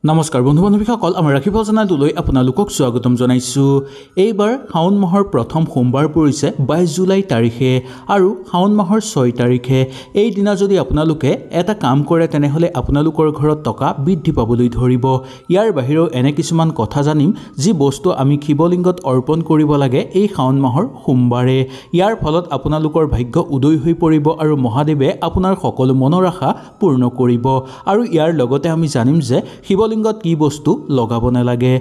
নমস্কাৰ বন্ধু বান্ধৱীসকল আমাৰ ৰাখিফল চেনেলটোলৈ আপোনালোকক স্বাগতম জনাইছো। এইবাৰ শাওন মাহৰ প্ৰথম সোমবাৰ পৰিছে 22 জুলাই তাৰিখে আৰু শাওন মাহৰ 6 তাৰিখে। এই দিনা যদি আপোনালোকে এটা কাম কৰে তেনেহলে আপোনালোকৰ ঘৰত টকা বৃদ্ধি পাবলৈ ধৰিব। ইয়াৰ বাহিৰেও এনে কিছুমান কথা জানিম যি বস্তু আমি শিৱলিংগত অৰ্পণ কৰিব লাগে এই শাওন মাহৰ সোমবাৰে। ইয়াৰ ফলত আপোনালোকৰ ভাগ্য উদয় হৈ পৰিব আৰু মহাদেৱে আপোনাৰ সকলো মনৰ আশা পূৰ্ণ কৰিব। আৰু ইয়াৰ লগতে আমি জানিম যে শিৱলিংগত কি বস্তু লগাব নালাগে।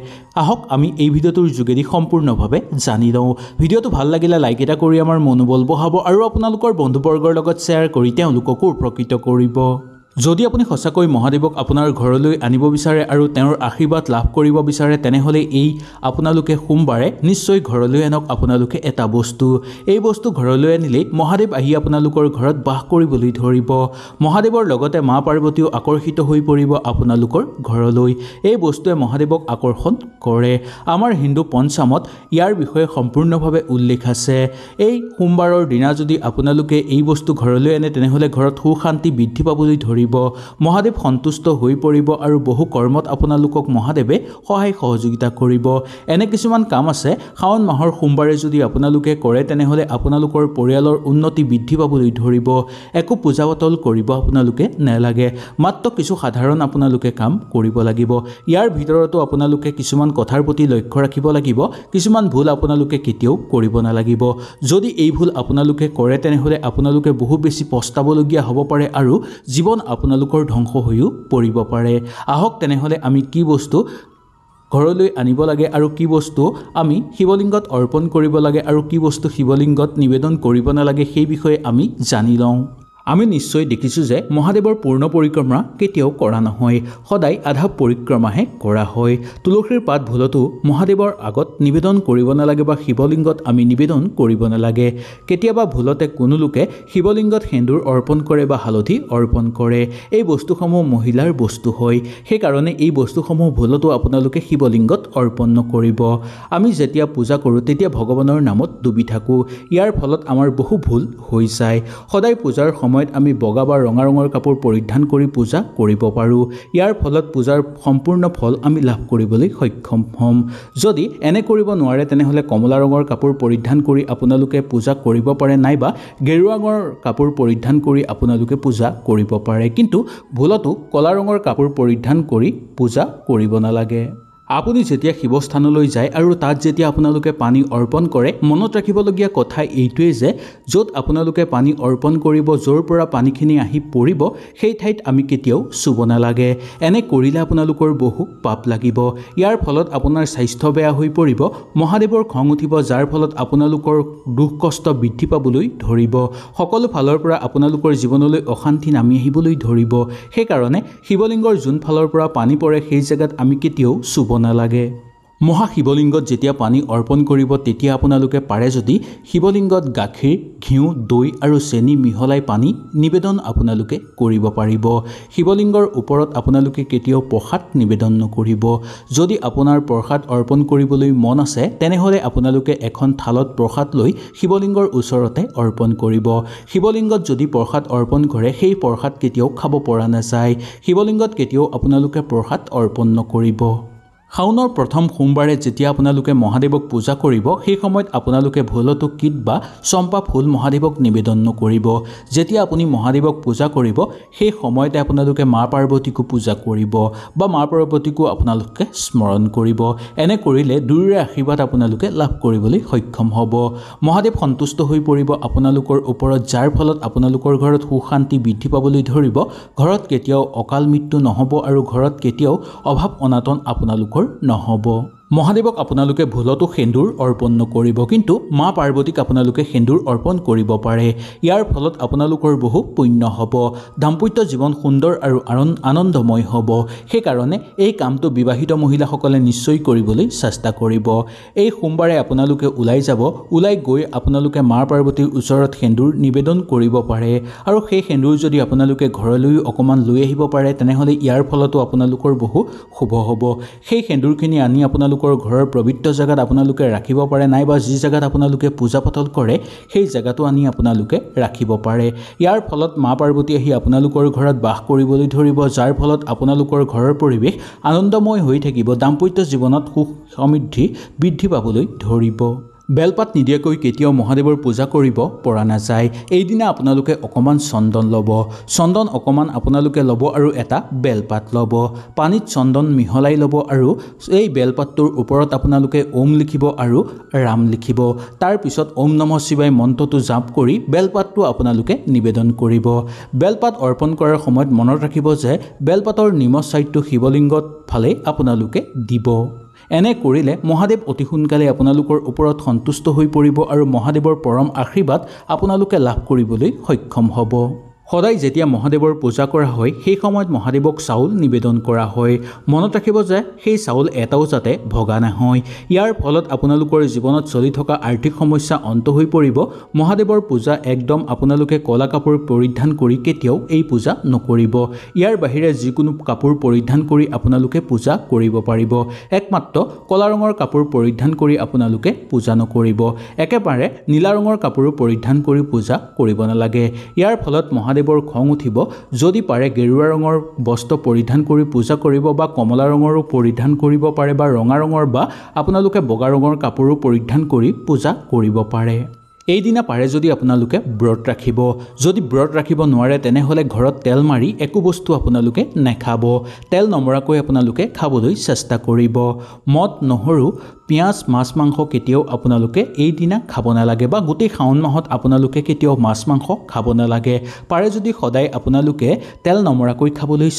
আহক আমি এই ভিডিঅ'টোৰ যোগেদি সম্পূৰ্ণভাৱে জানি লওঁ। ভিডিঅ'টো ভাল লাগিলে লাইক এটা কৰি আমাৰ মনোবল বঢ়াব আৰু আপোনালোকৰ বন্ধুবৰ্গৰ লগত শ্বেয়াৰ কৰি তেওঁলোককো উপকৃত কৰিব। যদি আপুনি সঁচাকৈ মহাদেৱক আপোনাৰ ঘৰলৈ আনিব বিচাৰে আৰু তেওঁৰ আশীৰ্বাদ লাভ কৰিব বিচাৰে তেনেহলে এই আপোনালোকে সোমবাৰে নিশ্চয় ঘৰলৈ আনক আপোনালোকে এটা বস্তু। এই বস্তু ঘৰলৈ আনিলে মহাদেৱ আহি আপোনালোকৰ ঘৰত বাস কৰিবলৈ ধৰিব। মহাদেৱৰ লগতে মা পাৰ্বতীও আকৰ্ষিত হৈ পৰিব আপোনালোকৰ ঘৰলৈ। এই বস্তুৱে মহাদেৱক আকৰ্ষণ কৰে। আমাৰ হিন্দু পঞ্চামত ইয়াৰ বিষয়ে সম্পূৰ্ণভাৱে উল্লেখ আছে। এই সোমবাৰৰ দিনা যদি আপোনালোকে এই বস্তু ঘৰলৈ আনে তেনেহলে ঘৰত সুখ শান্তি বৃদ্ধি পাবলৈ ধৰিব। মহাদেৱ সন্তুষ্ট হৈ পৰিব আৰু বহু কৰ্মত আপোনালোকক মহাদেৱে সহায় সহযোগিতা কৰিব। এনে কিছুমান কাম আছে শাওন মাহৰ সোমবাৰে যদি আপোনালোকে কৰে তেনেহলে আপোনালোকৰ পৰিয়ালৰ উন্নতি বৃদ্ধি পাবলৈ ধৰিব। একো পূজা পাতল কৰিব আপোনালোকে নালাগে, মাত্ৰ কিছু সাধাৰণ আপোনালোকে কাম কৰিব লাগিব। ইয়াৰ ভিতৰতো আপোনালোকে কিছুমান কথাৰ প্ৰতি লক্ষ্য ৰাখিব লাগিব। কিছুমান ভুল আপোনালোকে কেতিয়াও কৰিব নালাগিব। যদি এই ভুল আপোনালোকে কৰে তেনেহলে আপোনালোকে বহু বেছি পস্তাবলগীয়া হ'ব পাৰে আৰু জীৱন আপোনালোকৰ ধ্বংস হৈও পৰিব পাৰে। আহক তেনেহলে আমি কি বস্তু ঘৰলৈ আনিব লাগে আৰু কি বস্তু আমি শিৱলিংগত অৰ্পণ কৰিব লাগে আৰু কি বস্তু শিৱলিংগত নিবেদন কৰিব নালাগে সেই বিষয়ে আমি জানি লওঁ। আমি নিশ্চয় দেখিছোঁ যে মহাদেৱৰ পূৰ্ণ পৰিক্ৰমা কেতিয়াও কৰা নহয়, সদায় আধা পৰিক্ৰমাহে কৰা হয়। তুলসীৰ পাত ভুলতো মহাদেৱৰ আগত নিবেদন কৰিব নালাগে বা শিৱলিংগত আমি নিবেদন কৰিব নালাগে। কেতিয়াবা ভুলতে কোনো লোকে শিৱলিংগত সেন্দুৰ অৰ্পণ কৰে বা হালধি অৰ্পণ কৰে। এই বস্তুসমূহ মহিলাৰ বস্তু হয়, সেইকাৰণে এই বস্তুসমূহ ভুলতো আপোনালোকে শিৱলিংগত অৰ্পণ নকৰিব। আমি যেতিয়া পূজা কৰোঁ তেতিয়া ভগৱানৰ নামত ডুবি থাকোঁ। ইয়াৰ ফলত আমাৰ বহু ভুল হৈ যায়। সদায় পূজাৰ আমি বগা বা ৰঙা ৰঙৰ কাপোৰ পৰিধান কৰি পূজা কৰিব পাৰোঁ। ইয়াৰ ফলত পূজাৰ সম্পূৰ্ণ ফল আমি লাভ কৰিবলৈ সক্ষম হ'ম। যদি এনে কৰিব নোৱাৰে তেনেহলে কমলা ৰঙৰ কাপোৰ পৰিধান কৰি আপোনালোকে পূজা কৰিব পাৰে, নাইবা গেৰুৱা ৰঙৰ কাপোৰ পৰিধান কৰি আপোনালোকে পূজা কৰিব পাৰে। কিন্তু ভুলতো কলা ৰঙৰ কাপোৰ পৰিধান কৰি পূজা কৰিব নালাগে। আপুনি যেতিয়া শিৱস্থানলৈ যায় আৰু তাত যেতিয়া আপোনালোকে পানী অৰ্পণ কৰে, মনত ৰাখিবলগীয়া কথা এইটোৱেই যে য'ত আপোনালোকে পানী অৰ্পণ কৰিব, য'ৰ পৰা পানীখিনি আহি পৰিব সেই ঠাইত আমি কেতিয়াও চুব নালাগে। এনে কৰিলে আপোনালোকৰ বহু পাপ লাগিব। ইয়াৰ ফলত আপোনাৰ স্বাস্থ্য বেয়া হৈ পৰিব, মহাদেৱৰ খং উঠিব, যাৰ ফলত আপোনালোকৰ দুখ কষ্ট বৃদ্ধি পাবলৈ ধৰিব। সকলো ফালৰ পৰা আপোনালোকৰ জীৱনলৈ অশান্তি নামি আহিবলৈ ধৰিব। সেইকাৰণে শিৱলিংগৰ যোন ফালৰ পৰা পানী পৰে সেই জেগাত আমি কেতিয়াও চুব নালাগে। মহাশিৱলিংগত যেতিয়া পানী অৰ্পণ কৰিব তেতিয়া আপোনালোকে পাৰে যদি শিৱলিংগত গাখীৰ, ঘিউ, দৈ আৰু চেনি মিহলাই পানী নিবেদন আপোনালোকে কৰিব পাৰিব। শিৱলিংগৰ ওপৰত আপোনালোকে কেতিয়াও প্ৰসাদ নিবেদন নকৰিব। যদি আপোনাৰ প্ৰসাদ অৰ্পণ কৰিবলৈ মন আছে তেনেহলে আপোনালোকে এখন থালত প্ৰসাদ লৈ শিৱলিংগৰ ওচৰতে অৰ্পণ কৰিব। শিৱলিংগত যদি প্ৰসাদ অৰ্পণ কৰে সেই প্ৰসাদ কেতিয়াও খাব পৰা নাযায়। শিৱলিংগত কেতিয়াও আপোনালোকে প্ৰসাদ অৰ্পণ নকৰিব। শাওনৰ প্ৰথম সোমবাৰে যেতিয়া আপোনালোকে মহাদেৱক পূজা কৰিব সেই সময়ত আপোনালোকে ভুলতো কীট বা চম্পা ফুল মহাদেৱক নিবেদন নকৰিব। যেতিয়া আপুনি মহাদেৱক পূজা কৰিব সেই সময়তে আপোনালোকে মা পাৰ্বতীকো পূজা কৰিব বা মা পাৰ্বতীকো আপোনালোকে স্মৰণ কৰিব। এনে কৰিলে দুয়োৰে আশীৰ্বাদ আপোনালোকে লাভ কৰিবলৈ সক্ষম হ'ব। মহাদেৱ সন্তুষ্ট হৈ পৰিব আপোনালোকৰ ওপৰত, যাৰ ফলত আপোনালোকৰ ঘৰত সুখ শান্তি বৃদ্ধি পাবলৈ ধৰিব। ঘৰত কেতিয়াও অকাল মৃত্যু নহ'ব আৰু ঘৰত কেতিয়াও অভাৱ অনাটন আপোনালোকৰ নহ'ব। মহাদেৱক আপোনালোকে ভুলতো সেন্দুৰ অৰ্পণ নকৰিব, কিন্তু মা পাৰ্বতীক আপোনালোকে সেন্দুৰ অৰ্পণ কৰিব পাৰে। ইয়াৰ ফলত আপোনালোকৰ বহু পুণ্য হ'ব, দাম্পত্য জীৱন সুন্দৰ আৰু আনন্দময় হ'ব। সেইকাৰণে এই কামটো বিবাহিত মহিলাসকলে নিশ্চয় কৰিবলৈ চেষ্টা কৰিব। এই সোমবাৰে আপোনালোকে ওলাই যাব, ওলাই গৈ আপোনালোকে মা পাৰ্বতীৰ ওচৰত সেন্দুৰ নিবেদন কৰিব পাৰে আৰু সেই সেন্দুৰ যদি আপোনালোকে ঘৰলৈও অকণমান লৈ আহিব পাৰে তেনেহলে ইয়াৰ ফলতো আপোনালোকৰ বহু শুভ হ'ব। সেই সেন্দুৰখিনি আনি আপোনালোকে আপোনালোকৰ ঘৰৰ পবিত্ৰ জায়গাত আপোনালোকে ৰাখিব পাৰে নাইবা যি জায়গাত আপোনালোকে পূজা পাতল কৰে সেই জায়গাটো আনি আপোনালোকে ৰাখিব পাৰে ইয়াৰ ফলত মা পাৰ্বতী আহি আপোনালোকৰ ঘৰত বাস কৰিবলৈ ধৰিব যাৰ ফলত আপোনালোকৰ ঘৰৰ পৰিৱেশ আনন্দময় হৈ থাকিব দাম্পত্য জীৱনত সুখ সমৃদ্ধি বৃদ্ধি পাবলৈ ধৰিব বেলপাত নিদিয়াকৈ কেতিয়াও মহাদেৱৰ পূজা কৰিব পৰা নাযায় এইদিনা আপোনালোকে অকমান চন্দন ল'ব চন্দন অকমান আপোনালোকে ল'ব আৰু এটা বেলপাত ল'ব পানীত চন্দন মিহলাই ল'ব আৰু এই বেলপাতটোৰ ওপৰত আপোনালোকে ওম লিখিব আৰু ৰাম লিখিব তাৰ পিছত ওম নমঃ শিৱায় মন্ত্ৰটো জাপ কৰি বেলপাতটো আপোনালোকে নিবেদন কৰিব বেলপাত অৰ্পণ কৰাৰ সময়ত মনত ৰাখিব যে বেলপাতৰ নিমখ চাইডটো শিৱলিংগত ফালে আপোনালোকে দিব এনে কৰিলে মহাদেৱ অতি সোনকালে আপোনালোকৰ ওপৰত সন্তুষ্ট হৈ পৰিব আৰু মহাদেৱৰ পৰম আশীৰ্বাদ আপোনালোকে লাভ কৰিবলৈ সক্ষম হ'ব সদায় যেতিয়া মহাদেৱৰ পূজা কৰা হয় সেই সময়ত মহাদেৱক চাউল নিবেদন কৰা হয় মনত ৰাখিব যে সেই চাউল এটাও যাতে ভগা নহয় ইয়াৰ ফলত আপোনালোকৰ জীৱনত চলি থকা আৰ্থিক সমস্যা অন্ত হৈ পৰিব মহাদেৱৰ পূজা একদম আপোনালোকে কলা কাপোৰ পৰিধান কৰি কেতিয়াও এই পূজা নকৰিব ইয়াৰ বাহিৰে যিকোনো কাপোৰ পৰিধান কৰি আপোনালোকে পূজা কৰিব পাৰিব একমাত্ৰ কলা ৰঙৰ কাপোৰ পৰিধান কৰি আপোনালোকে পূজা নকৰিব একেবাৰে নীলা ৰঙৰ কাপোৰ পৰিধান কৰি পূজা কৰিব নালাগে ইয়াৰ ফলত মহাদেৱৰ খং উঠিব যদি পাৰে গেৰুৱা ৰঙৰ বস্ত্ৰ পৰিধান কৰি পূজা কৰিব বা কমলা ৰঙৰো পৰিধান কৰিব পাৰে বা ৰঙা ৰঙৰ বা আপোনালোকে বগা ৰঙৰ কাপোৰো পৰিধান কৰি পূজা কৰিব পাৰে এইদিনা পাৰে যদি আপোনালোকে ব্ৰত ৰাখিব যদি ব্ৰত ৰাখিব নোৱাৰে তেনেহলে ঘৰত তেল মাৰি একো বস্তু আপোনালোকে নেখাব তেল নমৰাকৈ আপোনালোকে খাবলৈ চেষ্টা কৰিব মদ নহৰু পিয়াজ মাছ মাংস কেতিয়াও আপোনালোকে এইদিনা খাব নালাগে বা গোটেই শাওণ মাহত আপোনালোকে কেতিয়াও মাছ মাংস খাব নালাগে পাৰে যদি সদায় আপোনালোকে তেল নমৰাকৈ খাবলৈ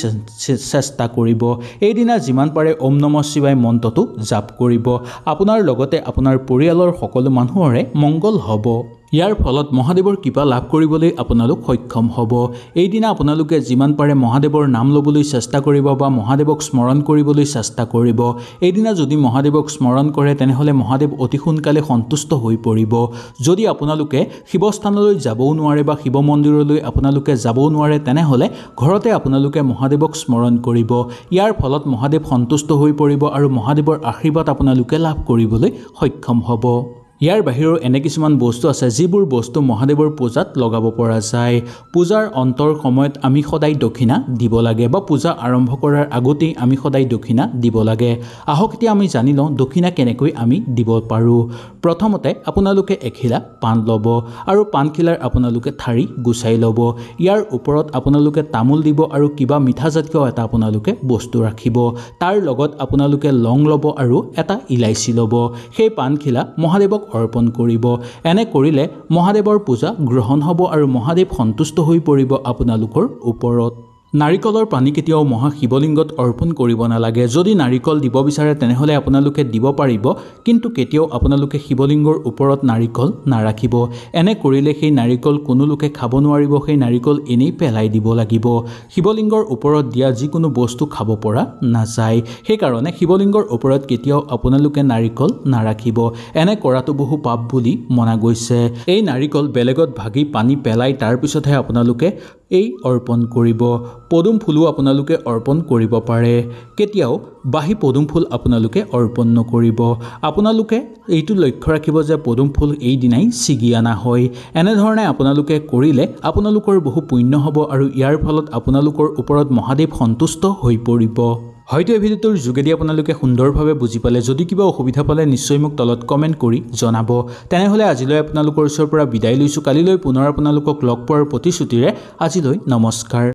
চেষ্টা কৰিব এইদিনা যিমান পাৰে ওম নমঃ শিৱায় মন্ত্ৰটো জাপ কৰিব আপোনাৰ লগতে আপোনাৰ পৰিয়ালৰ সকলো মানুহৰে মংগল হ'ব ইয়াৰ ফলত মহাদেৱৰ কৃপা লাভ কৰিবলৈ আপোনালোক সক্ষম হ'ব এইদিনা আপোনালোকে যিমান পাৰে মহাদেৱৰ নাম ল'বলৈ চেষ্টা কৰিব বা মহাদেৱক স্মৰণ কৰিবলৈ চেষ্টা কৰিব এইদিনা যদি মহাদেৱক স্মৰণ কৰে তেনেহলে মহাদেৱ অতি সোনকালে সন্তুষ্ট হৈ পৰিব যদি আপোনালোকে শিৱস্থানলৈ যাবও নোৱাৰে বা শিৱ মন্দিৰলৈ আপোনালোকে যাবও নোৱাৰে তেনেহলে ঘৰতে আপোনালোকে মহাদেৱক স্মৰণ কৰিব ইয়াৰ ফলত মহাদেৱ সন্তুষ্ট হৈ পৰিব আৰু মহাদেৱৰ আশীৰ্বাদ আপোনালোকে লাভ কৰিবলৈ সক্ষম হ'ব ইয়াৰ বাহিৰেও এনে কিছুমান বস্তু আছে যিবোৰ বস্তু মহাদেৱৰ পূজাত লগাব পৰা যায় পূজাৰ অন্তৰ সময়ত আমি সদায় দক্ষিণা দিব লাগে বা পূজা আৰম্ভ কৰাৰ আগতেই আমি সদায় দক্ষিণা দিব লাগে আহক এতিয়া আমি জানি লওঁ দক্ষিণা কেনেকৈ আমি দিব পাৰোঁ প্ৰথমতে আপোনালোকে এখিলা পাণ ল'ব আৰু পাণখিলাৰ আপোনালোকে ঠাৰি গুচাই ল'ব ইয়াৰ ওপৰত আপোনালোকে তামোল দিব আৰু কিবা মিঠাজাতীয় এটা আপোনালোকে বস্তু ৰাখিব তাৰ লগত আপোনালোকে লং ল'ব আৰু এটা ইলাইচি ল'ব সেই পাণখিলা মহাদেৱক অৰ্পণ কৰিব এনে কৰিলে মহাদেৱৰ পূজা গ্ৰহণ হ'ব আৰু মহাদেৱ সন্তুষ্ট হৈ পৰিব আপোনালোকৰ ওপৰত নাৰিকলৰ পানী কেতিয়াও মহা শিৱলিংগত অৰ্পণ কৰিব নালাগে যদি নাৰিকল দিব বিচাৰে তেনেহলে আপোনালোকে দিব পাৰিব কিন্তু কেতিয়াও আপোনালোকে শিৱলিংগৰ ওপৰত নাৰিকল নাৰাখিব এনে কৰিলে সেই নাৰিকল কোনো লোকে খাব নোৱাৰিব সেই নাৰিকল এনেই পেলাই দিব লাগিব শিৱলিংগৰ ওপৰত দিয়া যিকোনো বস্তু খাব পৰা নাযায় সেইকাৰণে শিৱলিংগৰ ওপৰত কেতিয়াও আপোনালোকে নাৰিকল নাৰাখিব এনে কৰাটো বহু পাপ বুলি মনা গৈছে এই নাৰিকল বেলেগত ভাগি পানী পেলাই তাৰ পিছতহে আপোনালোকে এই অৰ্পণ কৰিব পদুম ফুলো আপোনালোকে অৰ্পণ কৰিব পাৰে কেতিয়াও বাহি পদুম ফুল আপোনালোকে অৰ্পণ নকৰিব আপোনালোকে এইটো লক্ষ্য ৰাখিব যে পদুম ফুল এই দিনাই ছিগি আনা হয় এনেধৰণে আপোনালোকে কৰিলে আপোনালোকৰ বহু পুণ্য হ'ব আৰু ইয়াৰ ফলত আপোনালোকৰ ওপৰত মহাদেৱ সন্তুষ্ট হৈ পৰিব হয়তো এই ভিডিঅ'টোৰ যোগেদি আপোনালোকে সুন্দৰভাৱে বুজি পালে যদি কিবা অসুবিধা পালে নিশ্চয় মোক তলত কমেণ্ট কৰি জনাব তেনেহলে আজিলৈ আপোনালোকৰ ওচৰৰ পৰা বিদায় লৈছো কালিলৈ পুনৰ আপোনালোকক লগ পোৱাৰ প্ৰতিশ্ৰুতিৰে আজিলৈ নমস্কাৰ